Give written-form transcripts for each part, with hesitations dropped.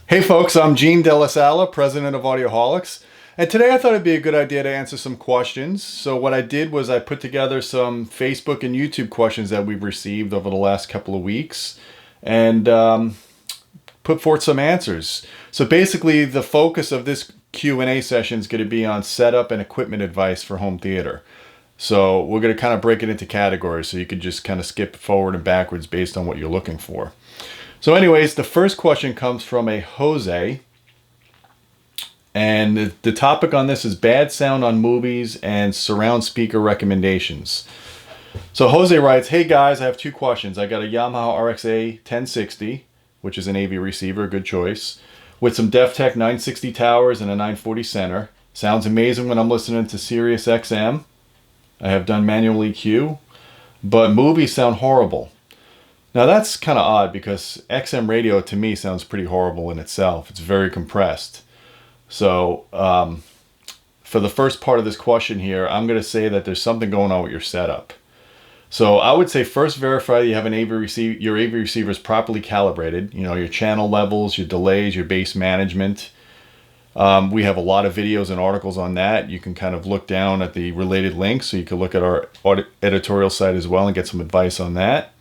Hey folks, I'm Gene Delasala, president of Audioholics, and today I thought it'd be a good idea to answer some questions. So what I did was I put together some Facebook and YouTube questions that we've received over the last couple of weeks and put forth some answers. So basically the focus of this Q&A session is going to be on setup and equipment advice for home theater. So we're going to kind of break it into categories so you could just kind of skip forward and backwards based on what you're looking for. So anyways, the first question comes from a Jose, and the topic on this is bad sound on movies and surround speaker recommendations. So Jose writes, hey guys, I have two questions. I got a Yamaha RXA 1060, which is an AV receiver, a good choice, with some DefTech 960 towers and a 940 center. Sounds amazing when I'm listening to Sirius XM. I have done manual EQ, but movies sound horrible. Now that's kind of odd because XM radio to me sounds pretty horrible in itself. It's very compressed. So for the first part of this question here, I'm going to say that there's something going on with your setup. So I would say first verify you have your AV receiver is properly calibrated. You know, your channel levels, your delays, your bass management. We have a lot of videos and articles on that. You can kind of look down at the related links, so you can look at our editorial site as well and get some advice on that.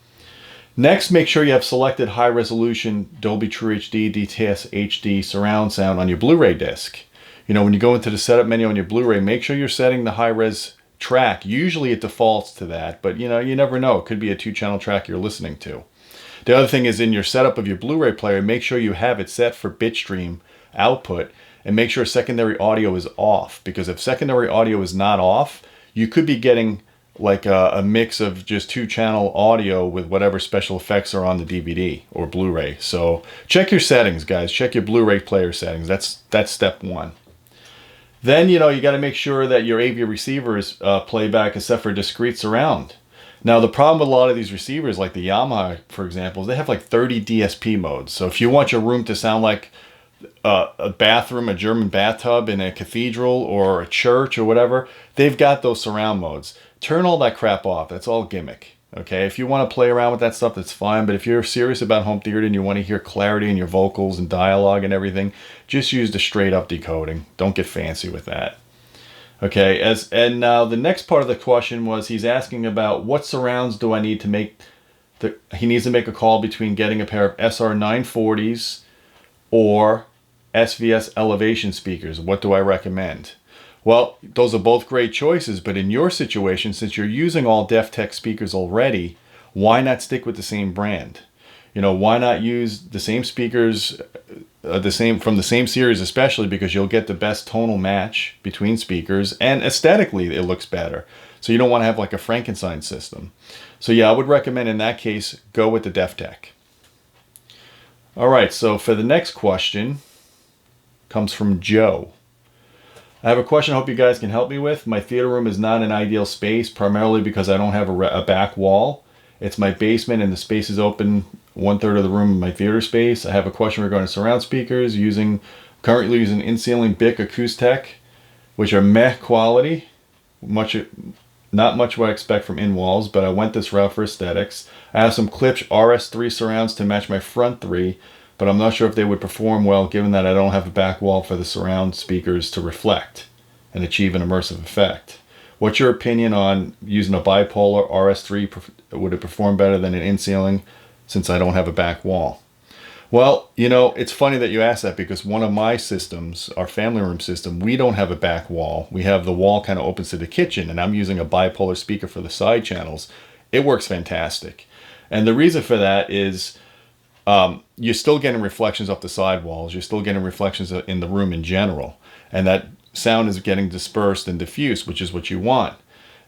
Next, make sure you have selected high resolution Dolby True HD, DTS HD surround sound on your Blu-ray disc. You know, when you go into the setup menu on your Blu-ray, make sure you're setting the high res track. Usually it defaults to that, but you know, you never know. It could be a 2-channel track you're listening to. The other thing is in your setup of your Blu-ray player, make sure you have it set for bitstream output and make sure secondary audio is off, because if secondary audio is not off, you could be getting like a mix of just 2-channel audio with whatever special effects are on the DVD or Blu-ray. So check your settings, guys. Check your Blu-ray player settings. That's step one. Then, you know, you got to make sure that your AV receiver is playback except for discrete surround. Now, the problem with a lot of these receivers, like the Yamaha, for example, is they have like 30 DSP modes. So if you want your room to sound like a bathroom, a German bathtub in a cathedral or a church or whatever, they've got those surround modes. Turn all that crap off. That's all gimmick. Okay, if you want to play around with that stuff, that's fine. But if you're serious about home theater and you want to hear clarity in your vocals and dialogue and everything, just use the straight up decoding. Don't get fancy with that. Okay, and now the next part of the question was he's asking about what surrounds do I need to make. He needs to make a call between getting a pair of SR 940s or SVS elevation speakers. What do I recommend? Well, those are both great choices, but in your situation, since you're using all DefTech speakers already, why not stick with the same brand? You know, why not use the same speakers, from the same series, especially because you'll get the best tonal match between speakers, and aesthetically it looks better. So you don't want to have like a Frankenstein system. So yeah, I would recommend in that case, go with the DefTech. All right, so for the next question, comes from Joe. I have a question I hope you guys can help me with. My theater room is not an ideal space, primarily because I don't have a back wall. It's my basement and the space is open 1/3 of the room in my theater space. I have a question regarding surround speakers, currently using in-ceiling BIC Acoustech, which are meh quality. Not much what I expect from in-walls, but I went this route for aesthetics. I have some Klipsch RS3 surrounds to match my front 3, but I'm not sure if they would perform well given that I don't have a back wall for the surround speakers to reflect and achieve an immersive effect. What's your opinion on using a bipolar RS3? Would it perform better than an in-ceiling since I don't have a back wall? Well, you know, it's funny that you asked that because one of my systems, our family room system, we don't have a back wall. We have the wall kind of opens to the kitchen, and I'm using a bipolar speaker for the side channels. It works fantastic. And the reason for that is you're still getting reflections off the side walls. You're still getting reflections in the room in general. And that sound is getting dispersed and diffused, which is what you want.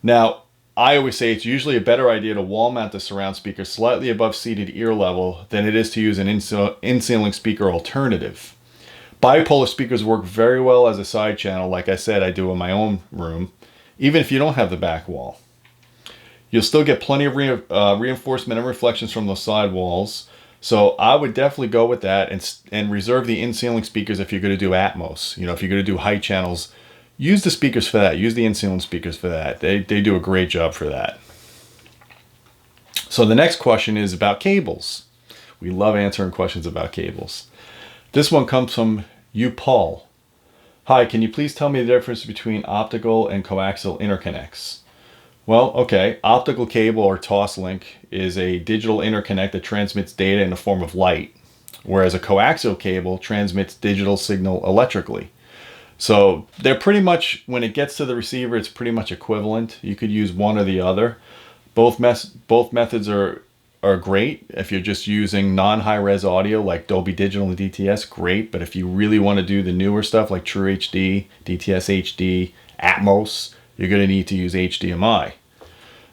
Now, I always say it's usually a better idea to wall mount the surround speaker slightly above seated ear level than it is to use an in-ceiling speaker alternative. Bipolar speakers work very well as a side channel, like I said, I do in my own room, even if you don't have the back wall. You'll still get plenty of reinforcement and reflections from those side walls. So I would definitely go with that and reserve the in-ceiling speakers if you're going to do Atmos. You know, if you're going to do high channels, use the speakers for that. Use the in-ceiling speakers for that. They do a great job for that. So the next question is about cables. We love answering questions about cables. This one comes from you, Paul. Hi, can you please tell me the difference between optical and coaxial interconnects? Well, okay, optical cable or toslink is a digital interconnect that transmits data in the form of light, whereas a coaxial cable transmits digital signal electrically. So they're pretty much, when it gets to the receiver, it's pretty much equivalent. You could use one or the other. Both methods are great. If you're just using non-high-res audio like Dolby Digital and DTS, great. But if you really want to do the newer stuff like True HD, DTS HD, Atmos, you're going to need to use HDMI.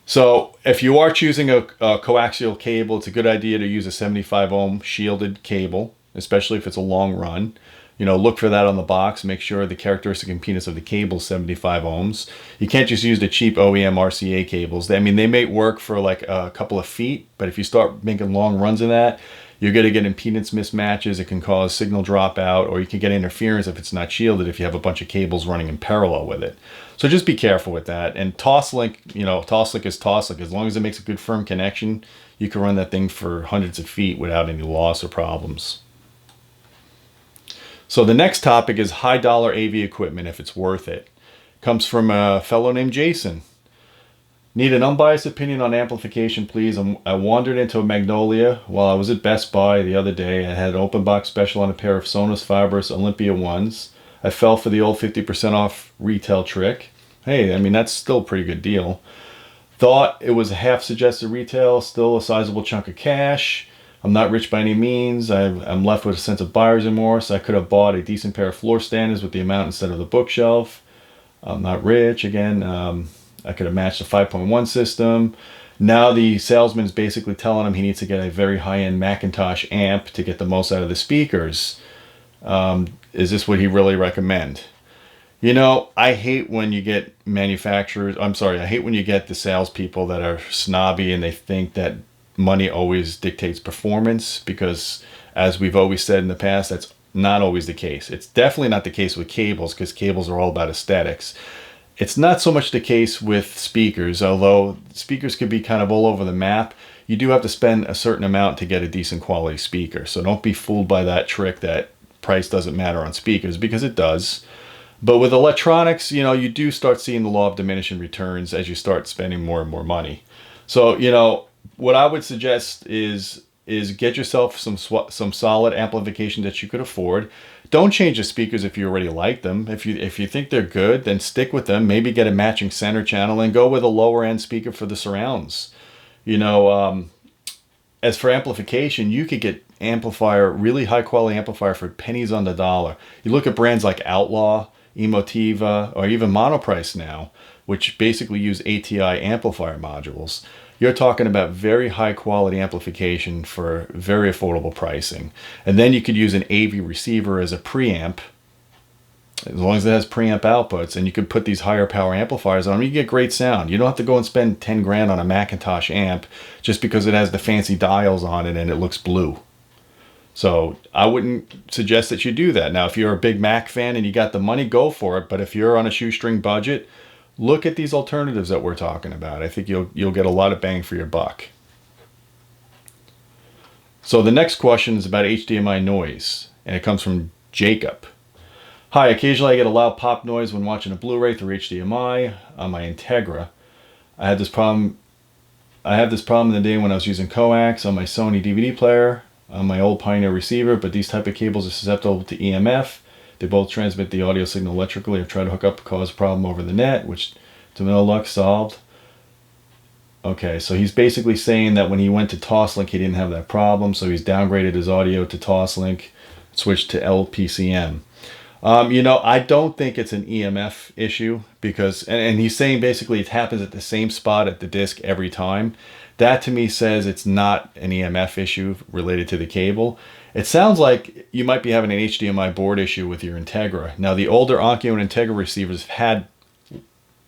So if you are choosing a coaxial cable, it's a good idea to use a 75 ohm shielded cable, especially if it's a long run. You know, look for that on the box. Make sure the characteristic impedance of the cable is 75 ohms. You can't just use the cheap OEM RCA cables. I mean, they may work for like a couple of feet, but if you start making long runs in that, you're going to get impedance mismatches. It can cause signal dropout, or you can get interference if it's not shielded if you have a bunch of cables running in parallel with it. So just be careful with that. And toslink, you know, toslink is toslink. As long as it makes a good firm connection, you can run that thing for hundreds of feet without any loss or problems. So the next topic is high dollar AV equipment, if it's worth it. Comes from a fellow named Jason. Need an unbiased opinion on amplification, please. I wandered into a Magnolia while I was at Best Buy the other day. I had an open box special on a pair of Sonos Fibers Olympia 1s. I fell for the old 50% off retail trick. Hey, I mean, that's still a pretty good deal. Thought it was a half suggested retail, still a sizable chunk of cash. I'm not rich by any means. I'm left with a sense of buyer's remorse. I could have bought a decent pair of floor standers with the amount instead of the bookshelf. I'm not rich. Again, I could have matched a 5.1 system. Now the salesman's basically telling him he needs to get a very high-end Macintosh amp to get the most out of the speakers. Is this what he really recommend? You know, I hate when you get I hate when you get the salespeople that are snobby and they think that money always dictates performance, because as we've always said in the past, that's not always the case. It's definitely not the case with cables, because cables are all about aesthetics. It's not so much the case with speakers, although speakers could be kind of all over the map. You do have to spend a certain amount to get a decent quality speaker. So don't be fooled by that trick that price doesn't matter on speakers, because it does. But with electronics, you know, you do start seeing the law of diminishing returns as you start spending more and more money. So, you know, what I would suggest is get yourself some solid amplification that you could afford. Don't change the speakers if you already like them. If you think they're good, then stick with them. Maybe get a matching center channel and go with a lower end speaker for the surrounds. You know, as for amplification, you could get really high quality amplifier for pennies on the dollar. You look at brands like Outlaw, Emotiva, or even Monoprice now, which basically use ATI amplifier modules. You're talking about very high quality amplification for very affordable pricing. And then you could use an AV receiver as a preamp, as long as it has preamp outputs, and you could put these higher power amplifiers on them. You get great sound. You don't have to go and spend 10 grand on a Macintosh amp just because it has the fancy dials on it and it looks blue. So I wouldn't suggest that you do that. Now, if you're a big Mac fan and you got the money, go for it. But if you're on a shoestring budget, look at these alternatives that we're talking about. I think you'll get a lot of bang for your buck. So the next question is about HDMI noise, and it comes from Jacob. Hi, occasionally I get a loud pop noise when watching a Blu-ray through HDMI on my Integra. I have this problem in the day when I was using coax on my Sony DVD player, on my old Pioneer receiver, but these type of cables are susceptible to EMF. They both transmit the audio signal electrically. I've tried to hook up and cause a problem over the net, which to no luck solved. Okay, so he's basically saying that when he went to Toslink, he didn't have that problem, so he's downgraded his audio to Toslink, switched to LPCM. You know, I don't think it's an EMF issue, because, and he's saying basically it happens at the same spot at the disc every time. That to me says it's not an EMF issue related to the cable. It sounds like you might be having an HDMI board issue with your Integra. Now, the older Onkyo and Integra receivers have had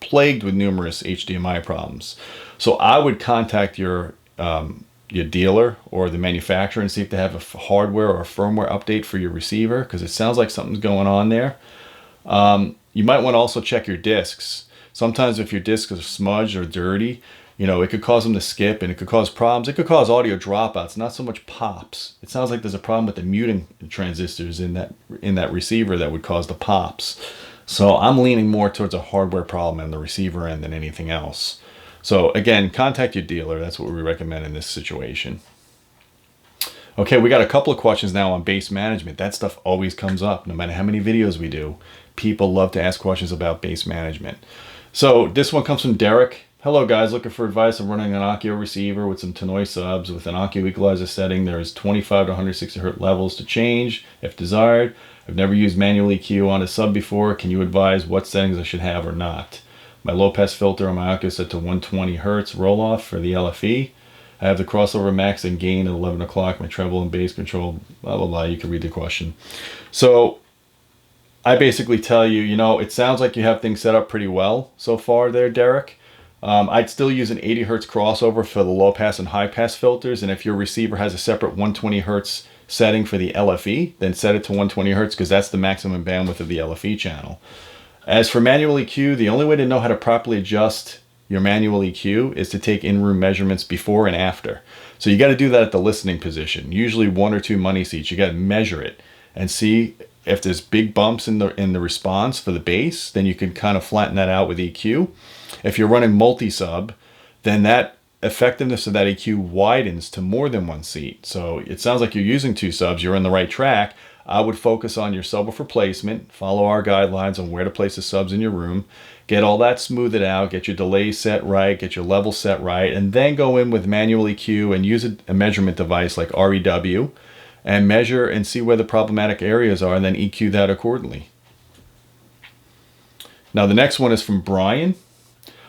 plagued with numerous HDMI problems. So I would contact your dealer or the manufacturer and see if they have a hardware or a firmware update for your receiver, because it sounds like something's going on there. You might want to also check your discs. Sometimes if your discs are smudged or dirty, You know, it could cause them to skip, and it could cause problems. It could cause audio dropouts, not so much pops. It sounds like there's a problem with the muting transistors in that receiver that would cause the pops. So I'm leaning more towards a hardware problem on the receiver end than anything else. So again, contact your dealer. That's what we recommend in this situation. Okay, we got a couple of questions now on bass management. That stuff always comes up, no matter how many videos we do. People love to ask questions about bass management. So this one comes from Derek. Hello guys, looking for advice on running an Onkyo receiver with some Tannoy subs. With an Onkyo equalizer setting, there is 25 to 160 Hz levels to change if desired. I've never used manual EQ on a sub before. Can you advise what settings I should have or not? My low pass filter on my Onkyo is set to 120 Hz roll off for the LFE. I have the crossover max and gain at 11 o'clock. My treble and bass control, blah, blah, blah. You can read the question. So I basically tell you, you know, it sounds like you have things set up pretty well so far there, Derek. I'd still use an 80 Hz crossover for the low pass and high pass filters. And if your receiver has a separate 120 Hz setting for the LFE, then set it to 120 Hz because that's the maximum bandwidth of the LFE channel. As for manual EQ, the only way to know how to properly adjust your manual EQ is to take in-room measurements before and after. So you got to do that at the listening position, usually 1 or 2 money seats. You got to measure it and see if there's big bumps in the response for the bass. Then you can kind of flatten that out with EQ. If you're running multi-sub, then that effectiveness of that EQ widens to more than 1 seat. So it sounds like you're using 2 subs, you're in the right track. I would focus on your subwoofer placement, follow our guidelines on where to place the subs in your room, get all that smoothed out, get your delays set right, get your level set right, and then go in with manual EQ and use a measurement device like REW and measure and see where the problematic areas are and then EQ that accordingly. Now the next one is from Brian.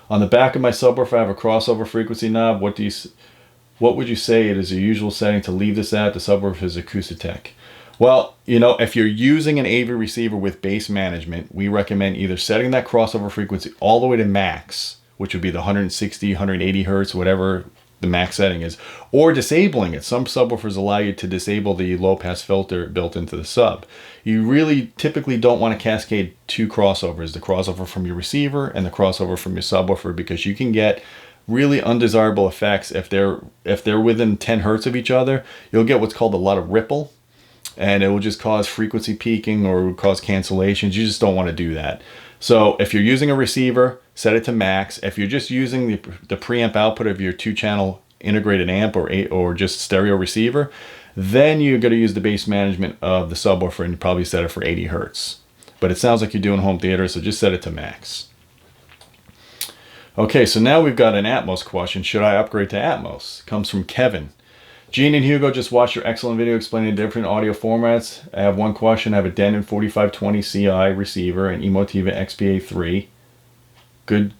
On the back of my subwoofer, I have a crossover frequency knob. What would you say it is a usual setting to leave this at? The subwoofer is Acoustic. Well, you know, if you're using an AV receiver with bass management, we recommend either setting that crossover frequency all the way to max, which would be the 160, 180 Hertz, whatever the max setting is, or disabling it. Some subwoofers allow you to disable the low pass filter built into the sub. You really typically don't want to cascade 2 crossovers, the crossover from your receiver and the crossover from your subwoofer, because you can get really undesirable effects. If they're within 10 Hertz of each other, you'll get what's called a lot of ripple, and it will just cause frequency peaking or it will cause cancellations. You just don't want to do that. So if you're using a receiver, set it to max. If you're just using the preamp output of your 2-channel integrated amp or just stereo receiver, then you're going to use the bass management of the subwoofer and probably set it for 80 Hertz. But it sounds like you're doing home theater, so just set it to max. Okay, so now we've got an Atmos question. Should I upgrade to Atmos? It comes from Kevin. Gene and Hugo just watched your excellent video explaining different audio formats. I have one question. I have a Denon 4520 CI receiver and Emotiva XPA3. Good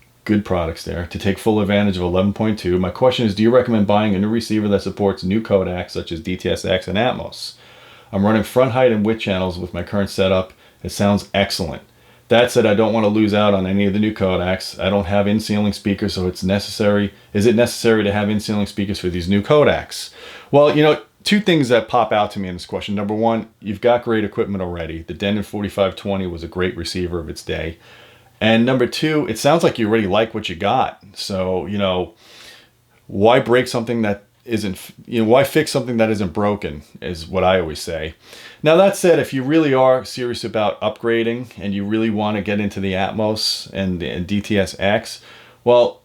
products there to take full advantage of 11.2. My question is, do you recommend buying a new receiver that supports new codecs such as DTS:X and Atmos? I'm running front height and width channels with my current setup. It sounds excellent. That said, I don't want to lose out on any of the new codecs. I don't have in-ceiling speakers, so is it necessary to have in-ceiling speakers for these new codecs? Well, you know, 2 things that pop out to me in this question. Number one, you've got great equipment already. The Denon 4520 was a great receiver of its day. And number 2, it sounds like you already like what you got. So, you know, why break something that isn't, you know, why fix something that isn't broken is what I always say. Now that said, if you really are serious about upgrading and you really want to get into the Atmos and DTS:X, well,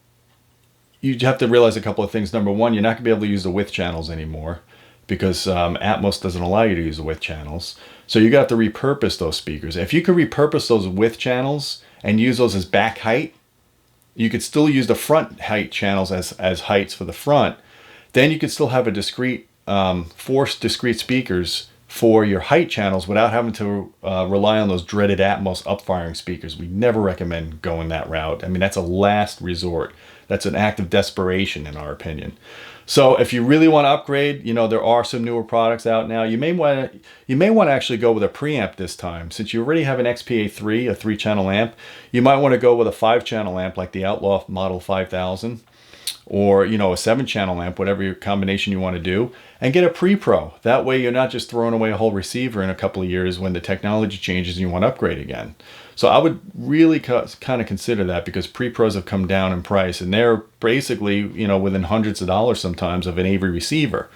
you have to realize a couple of things. Number one, you're not going to be able to use the width channels anymore because Atmos doesn't allow you to use the width channels. So you got to repurpose those speakers. If you could repurpose those width channels and use those as back height, you could still use the front height channels as heights for the front. Then you could still have a discrete, forced discrete speakers for your height channels without having to rely on those dreaded Atmos upfiring speakers. We never recommend going that route. I mean, that's a last resort. That's an act of desperation in our opinion. So if you really want to upgrade, you know, there are some newer products out now. You may want to actually go with a preamp this time. Since you already have an XPA3, a 3-channel amp, you might want to go with a 5-channel amp like the Outlaw Model 5000. or, you know, a 7-channel amp, whatever your combination you want to do, and get a pre-pro. That way you're not just throwing away a whole receiver in a couple of years when the technology changes and you want to upgrade again. So I would really kind of consider that, because pre-pros have come down in price, and they're basically, you know, within hundreds of dollars sometimes of an AV receiver.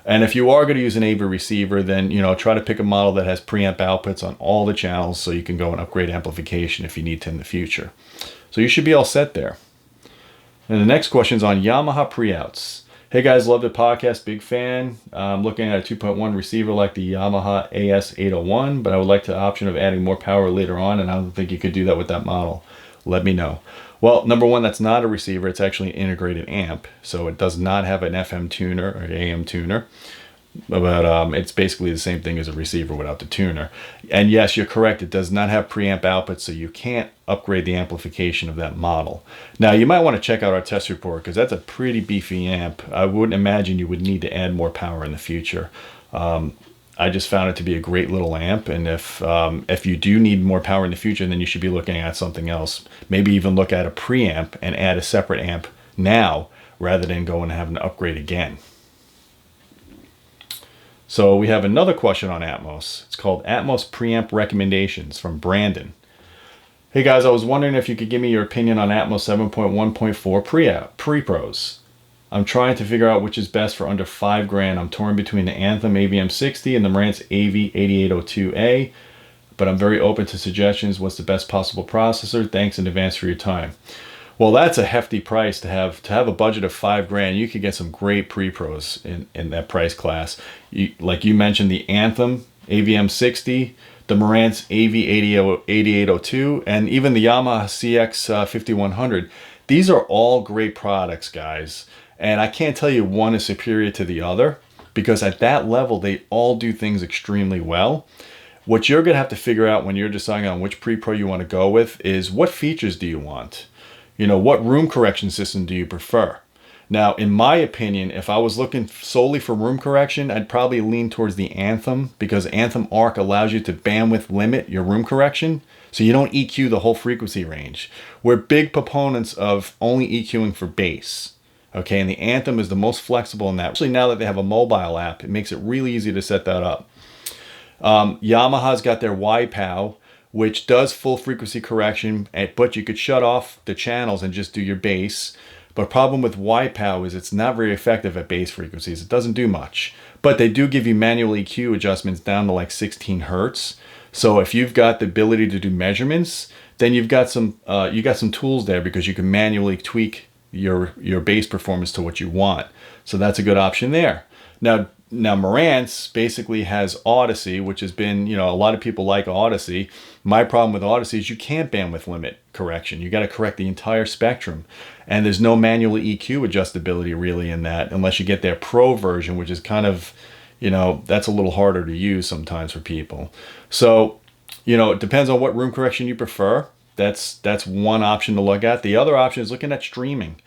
And if you are going to use an AV receiver, then, you know, try to pick a model that has preamp outputs on all the channels so you can go and upgrade amplification if you need to in the future. So you should be all set there. And the next question is on Yamaha pre-outs. Hey guys, love the podcast, big fan. I'm looking at a 2.1 receiver like the Yamaha AS801, but I would like the option of adding more power later on, and I don't think you could do that with that model. Let me know. Well, number one, that's not a receiver. It's actually an integrated amp, so it does not have an FM tuner or AM tuner. But it's basically the same thing as a receiver without the tuner. And yes, you're correct. It does not have preamp output, so you can't upgrade the amplification of that model. Now, you might want to check out our test report, because that's a pretty beefy amp. I wouldn't imagine you would need to add more power in the future. I just found it to be a great little amp, and if you do need more power in the future, then you should be looking at something else. Maybe even look at a preamp and add a separate amp now, rather than go and have an upgrade again. So we have another question on Atmos. It's called Atmos Preamp Recommendations from Brandon. Hey guys, I was wondering if you could give me your opinion on Atmos 7.1.4 pre-pros. I'm trying to figure out which is best for under $5,000. I'm torn between the Anthem AVM60 and the Marantz AV8802A, but I'm very open to suggestions. What's the best possible processor? Thanks in advance for your time. Well, that's a hefty price to have. To have a budget of $5,000, you could get some great pre-pros in that price class. Like you mentioned, the Anthem AVM60, the Marantz AV8802, and even the Yamaha CX5100. These are all great products, guys. And I can't tell you one is superior to the other, because at that level, they all do things extremely well. What you're going to have to figure out when you're deciding on which pre-pro you want to go with is, what features do you want? You know, what room correction system do you prefer? Now, in my opinion, if I was looking solely for room correction, I'd probably lean towards the Anthem, because Anthem Arc allows you to bandwidth limit your room correction, so you don't EQ the whole frequency range. We're big proponents of only EQing for bass. Okay, and the Anthem is the most flexible in that. Actually, now that they have a mobile app, it makes it really easy to set that up. Yamaha's got their YPOW, which does full frequency correction, but you could shut off the channels and just do your bass. But problem with YPOW is it's not very effective at bass frequencies. It doesn't do much. But they do give you manual EQ adjustments down to like 16 hertz. So if you've got the ability to do measurements, then you've got some tools there, because you can manually tweak your bass performance to what you want. So that's a good option there. Now Marantz basically has Odyssey, which has been, you know, a lot of people like Odyssey. My problem with Odyssey is you can't bandwidth limit correction. You got to correct the entire spectrum. And there's no manual EQ adjustability really in that, unless you get their Pro version, which is kind of, you know, that's a little harder to use sometimes for people. So, you know, it depends on what room correction you prefer. That's one option to look at. The other option is looking at streaming,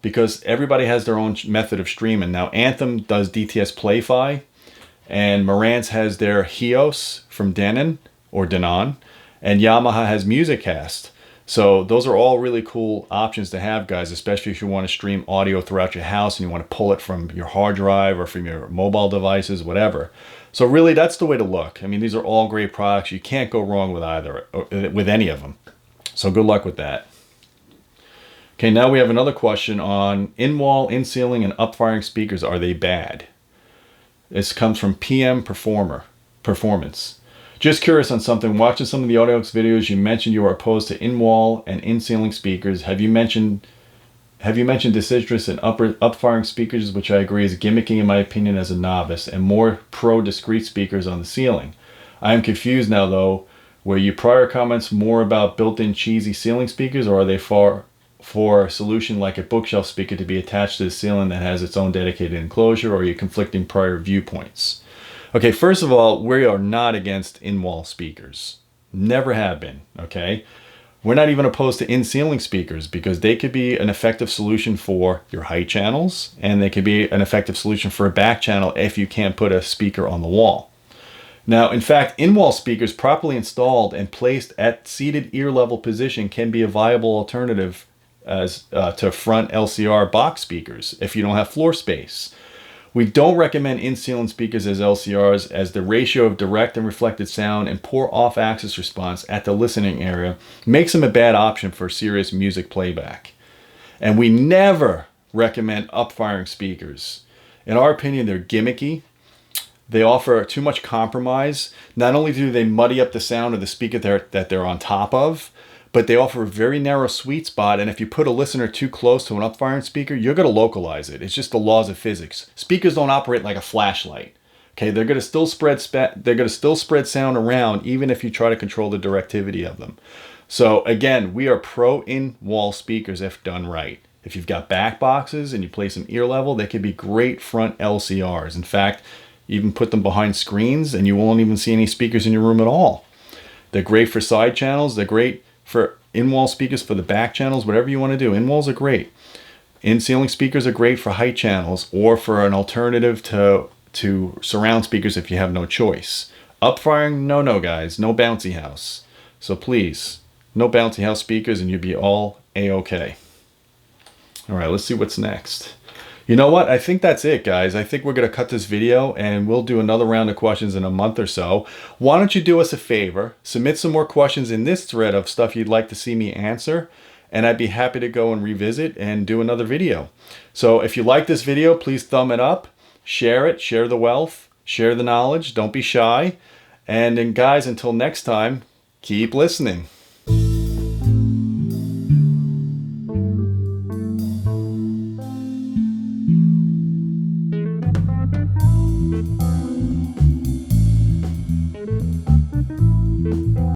because everybody has their own method of streaming. Now, Anthem does DTS Play-Fi, and Marantz has their Hios from Denon, and Yamaha has MusicCast. So those are all really cool options to have, guys, especially if you want to stream audio throughout your house and you want to pull it from your hard drive or from your mobile devices, whatever. So really, that's the way to look. I mean, these are all great products. You can't go wrong with any of them. So good luck with that. Okay, now we have another question on in-wall, in-ceiling, and up-firing speakers. Are they bad? This comes from PM Performance. Just curious on something. Watching some of the Audioholics videos, you mentioned you are opposed to in-wall and in-ceiling speakers. Have you mentioned deciduous and up-firing speakers, which I agree is gimmicky in my opinion as a novice, and more pro discrete speakers on the ceiling? I am confused now though. Were your prior comments more about built-in cheesy ceiling speakers, or are they for a solution like a bookshelf speaker to be attached to the ceiling that has its own dedicated enclosure, or are you conflicting prior viewpoints? Okay, first of all, we are not against in-wall speakers. Never have been, okay? We're not even opposed to in-ceiling speakers, because they could be an effective solution for your height channels, and they could be an effective solution for a back channel if you can't put a speaker on the wall. Now, in fact, in-wall speakers properly installed and placed at seated ear level position can be a viable alternative as to front LCR box speakers if you don't have floor space. We don't recommend in-ceiling speakers as LCRs, as the ratio of direct and reflected sound and poor off-axis response at the listening area makes them a bad option for serious music playback. And we never recommend up-firing speakers. In our opinion, they're gimmicky. They offer too much compromise. Not only do they muddy up the sound of the speaker that they're on top of, but they offer a very narrow sweet spot, and if you put a listener too close to an up-firing speaker, you're going to localize it. It's just the laws of physics. Speakers don't operate like a flashlight. Okay, they're going to still spread sound around even if you try to control the directivity of them. So again, we are pro in-wall speakers if done right. If you've got back boxes and you place them ear level, they could be great front LCRs. In fact, even put them behind screens and you won't even see any speakers in your room at all. They're great for side channels. They're great for in-wall speakers for the back channels, whatever you want to do. In-walls are great. In-ceiling speakers are great for height channels or for an alternative to surround speakers if you have no choice. Up-firing, no guys, no bouncy house. So please, no bouncy house speakers and you'll be all A-okay. All right, let's see what's next. You know what? I think that's it, guys. I think we're going to cut this video and we'll do another round of questions in a month or so. Why don't you do us a favor? Submit some more questions in this thread of stuff you'd like to see me answer, and I'd be happy to go and revisit and do another video. So if you like this video, please thumb it up, share it, share the wealth, share the knowledge. Don't be shy. And then, guys, until next time, keep listening.